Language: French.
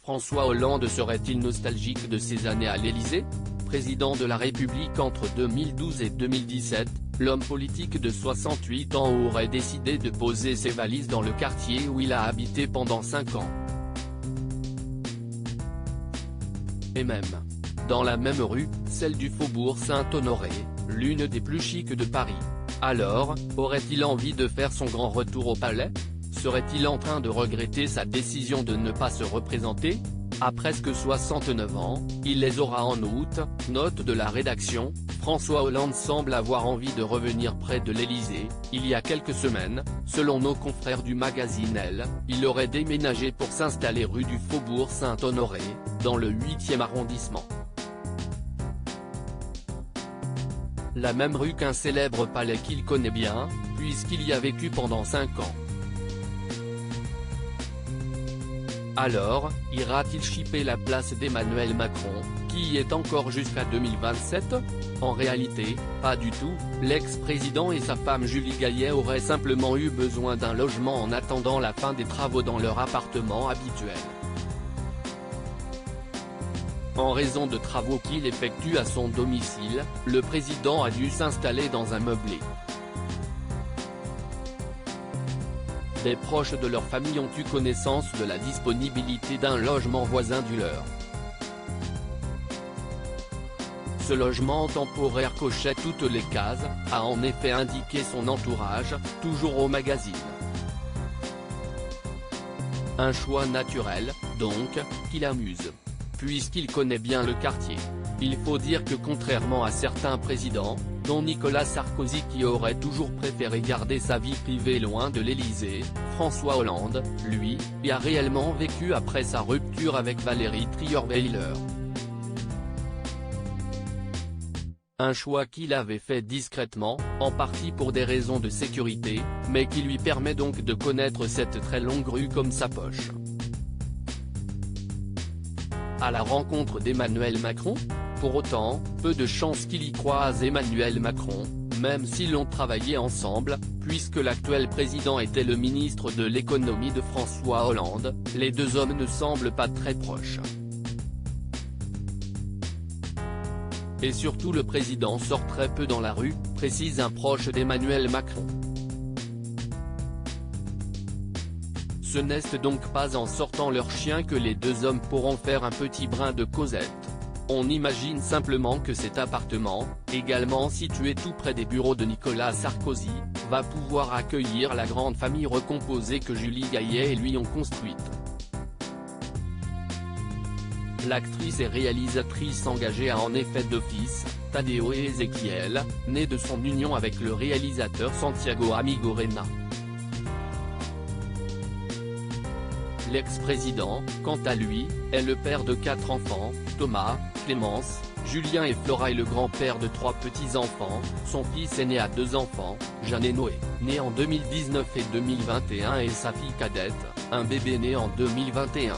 François Hollande serait-il nostalgique de ses années à l'Élysée? Président de la République entre 2012 et 2017, l'homme politique de 68 ans aurait décidé de poser ses valises dans le quartier où il a habité pendant 5 ans. Et même dans la même rue, celle du Faubourg Saint-Honoré, l'une des plus chics de Paris. Alors, aurait-il envie de faire son grand retour au palais? Serait-il en train de regretter sa décision de ne pas se représenter? À presque 69 ans, il les aura en août, note de la rédaction. François Hollande semble avoir envie de revenir près de l'Élysée. Il y a quelques semaines, selon nos confrères du magazine Elle, il aurait déménagé pour s'installer rue du Faubourg Saint-Honoré, dans le 8e arrondissement. La même rue qu'un célèbre palais qu'il connaît bien, puisqu'il y a vécu pendant 5 ans. Alors, ira-t-il chipper la place d'Emmanuel Macron, qui y est encore jusqu'à 2027? En réalité, pas du tout. L'ex-président et sa femme Julie Gaillet auraient simplement eu besoin d'un logement en attendant la fin des travaux dans leur appartement habituel. En raison de travaux qu'il effectue à son domicile, le président a dû s'installer dans un meublé. Des proches de leur famille ont eu connaissance de la disponibilité d'un logement voisin du leur. Ce logement temporaire cochait toutes les cases, a en effet indiqué son entourage, toujours au magazine. Un choix naturel, donc, qui l'amuse. Puisqu'il connaît bien le quartier. Il faut dire que contrairement à certains présidents, dont Nicolas Sarkozy qui aurait toujours préféré garder sa vie privée loin de l'Élysée, François Hollande, lui, y a réellement vécu après sa rupture avec Valérie Trierweiler. Un choix qu'il avait fait discrètement, en partie pour des raisons de sécurité, mais qui lui permet donc de connaître cette très longue rue comme sa poche. À la rencontre d'Emmanuel Macron? Pour autant, peu de chances qu'il y croise Emmanuel Macron, même s'ils ont travaillé ensemble, puisque l'actuel président était le ministre de l'économie de François Hollande, les deux hommes ne semblent pas très proches. Et surtout le président sort très peu dans la rue, précise un proche d'Emmanuel Macron. Ce n'est donc pas en sortant leur chien que les deux hommes pourront faire un petit brin de causette. On imagine simplement que cet appartement, également situé tout près des bureaux de Nicolas Sarkozy, va pouvoir accueillir la grande famille recomposée que Julie Gaillet et lui ont construite. L'actrice et réalisatrice engagée a en effet deux fils, Tadeo et Ezequiel, nés de son union avec le réalisateur Santiago Amigorena. L'ex-président, quant à lui, est le père de 4 enfants, Thomas, Clémence, Julien et Flora et le grand-père de 3 petits-enfants. Son fils aîné a 2 enfants, Jeanne et Noé, nés en 2019 et 2021 et sa fille cadette, un bébé né en 2021.